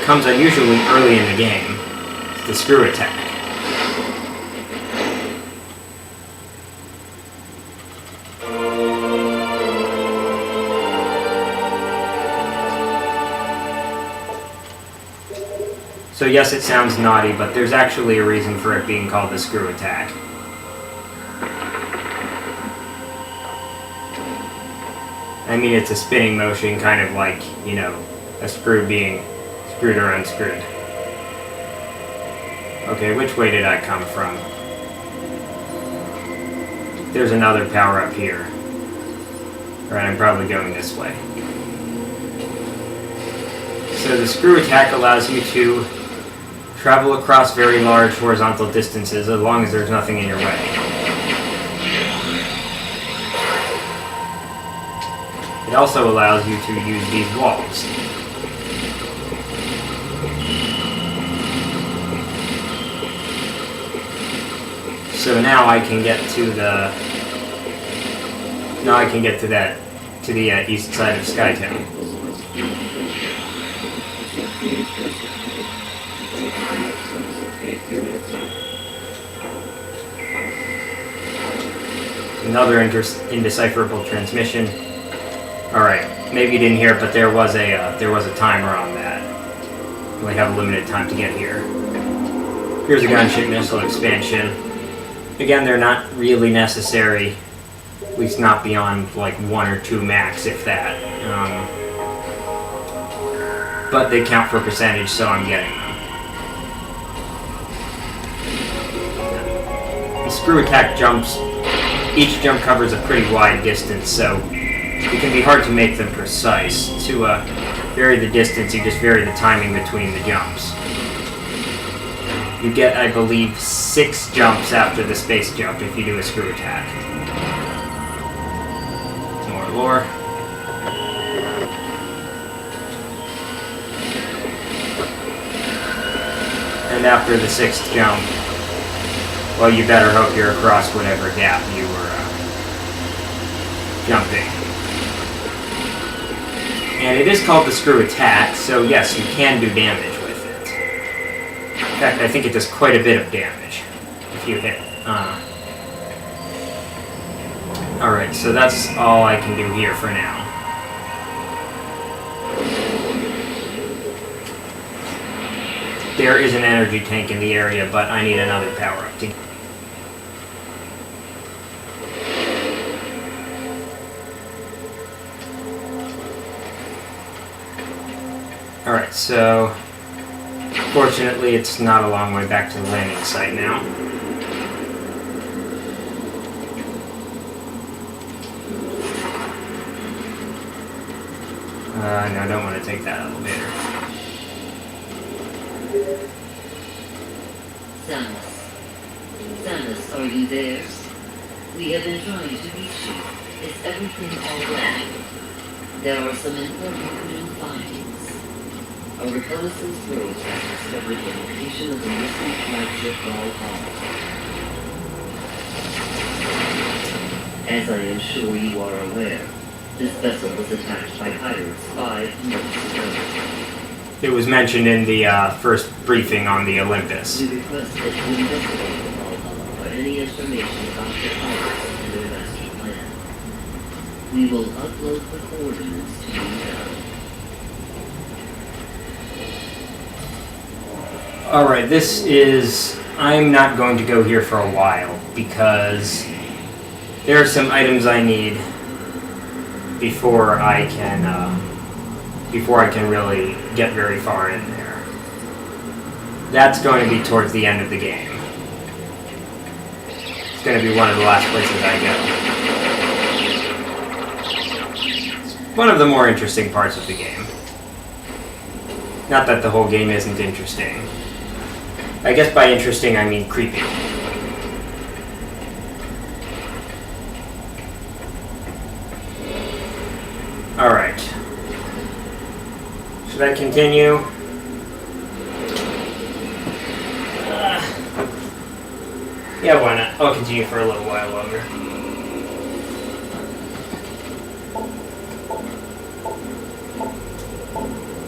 comes unusually early in the game. It's the screw attack. So yes, it sounds naughty, but there's actually a reason for it being called the screw attack. I mean, it's a spinning motion, kind of like, you know, a screw being screwed or unscrewed. Okay, which way did I come from? There's another power up here. Alright, I'm probably going this way. So the screw attack allows you to travel across very large horizontal distances as long as there's nothing in your way. It also allows you to use these walls. So now I can get to the... Now I can get to that... to the east side of Skytown. Another indecipherable transmission. Alright, maybe you didn't hear it, but there was a timer on that. You only have a limited time to get here. Here's a gunship missile expansion. Again, they're not really necessary, at least not beyond like 1 or 2 max, if that. But they count for percentage, so I'm getting them. The screw attack jumps, each jump covers a pretty wide distance, so it can be hard to make them precise. To vary the distance, you just vary the timing between the jumps. You get, I believe, 6 jumps after the space jump if you do a screw attack. More lore. And after the 6th jump, well, you better hope you're across whatever gap you were jumping. And it is called the screw attack, so yes, you can do damage with it. In fact, I think it does quite a bit of damage if you hit. Alright, so that's all I can do here for now. There is an energy tank in the area, but I need another power-up to... Alright, so... Fortunately, it's not a long way back to the landing site now. No, I don't want to take that elevator. Samus, are you there? We have been trying to reach you. Is everything alright? There are some important new findings. A reconnaissance probe has discovered the location of the missing flagship Valhalla. As I am sure you are aware, this vessel was attacked by pirates 5 months ago. It was mentioned in the first briefing on the Olympus. We request that you investigate the Valhalla for any information about the pirates and their master plan. We will upload the coordinates to you now. Alright, this is... I'm not going to go here for a while, because there are some items I need before I can really get very far in there. That's going to be towards the end of the game. It's going to be one of the last places I go. It's one of the more interesting parts of the game. Not that the whole game isn't interesting. I guess by interesting I mean creepy. Alright. Should I continue? Yeah, why not? I'll continue for a little while longer.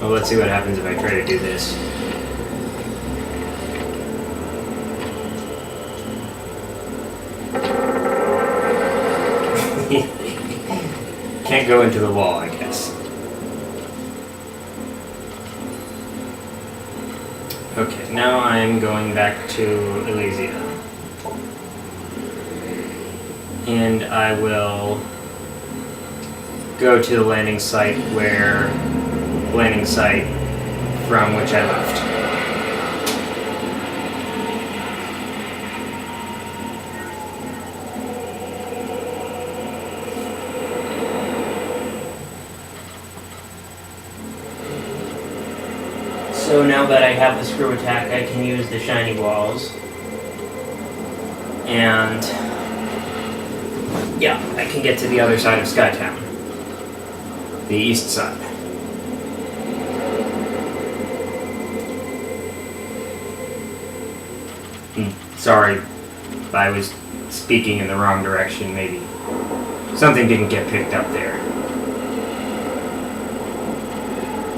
Well, let's see what happens if I try to do this. Can't go into the wall, I guess. Okay, now I'm going back to Elysia. And I will go to the landing site from which I left. So now that I have the screw attack, I can use the shiny walls. And yeah, I can get to the other side of Skytown. The east side. Sorry, I was speaking in the wrong direction, maybe. Something didn't get picked up there.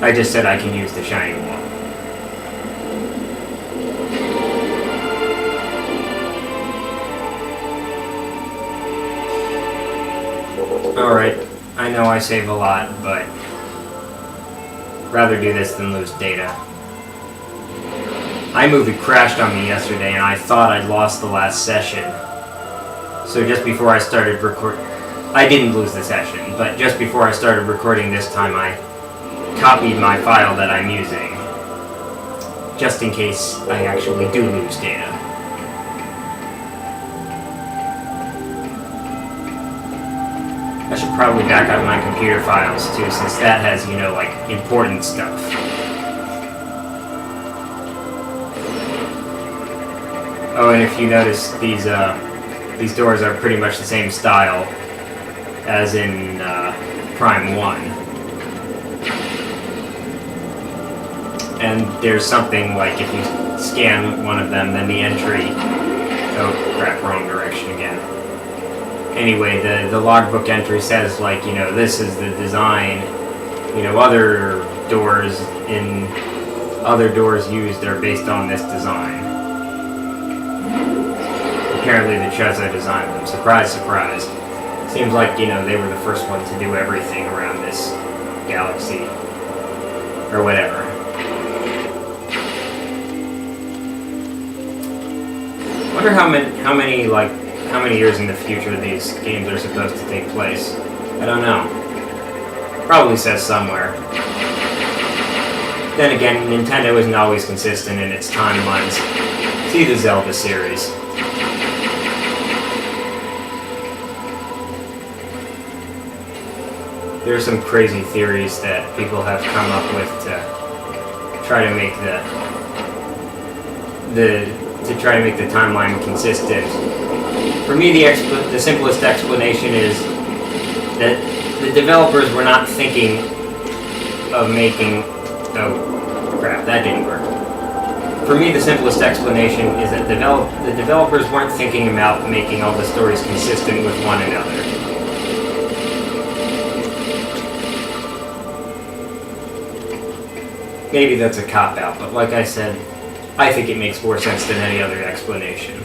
I just said I can use the shiny wall. Alright, I know I save a lot, but rather do this than lose data. iMovie crashed on me yesterday and I thought I'd lost the last session. So just before I started I didn't lose the session, but just before I started recording this time I copied my file that I'm using. Just in case I actually do lose data. I should probably back up my computer files too, since that has, you know, like, important stuff. Oh, and if you notice, these doors are pretty much the same style as in Prime 1. And there's something like if you scan one of them, then the entry... Oh, crap, wrong direction again. Anyway, the logbook entry says, like, you know, this is the design, you know, other doors used are based on this design. Apparently the Cheza designed them. Surprise, surprise. Seems like, you know, they were the first one to do everything around this galaxy. Or whatever. Wonder how many years in the future these games are supposed to take place. I don't know. Probably says somewhere. Then again, Nintendo isn't always consistent in its timelines. See the Zelda series. There are some crazy theories that people have come up with to try to make the timeline consistent. For me, the simplest explanation is that the developers were not thinking of making... Oh, crap, that didn't work. For me, the simplest explanation is that the developers weren't thinking about making all the stories consistent with one another. Maybe that's a cop-out, but like I said, I think it makes more sense than any other explanation.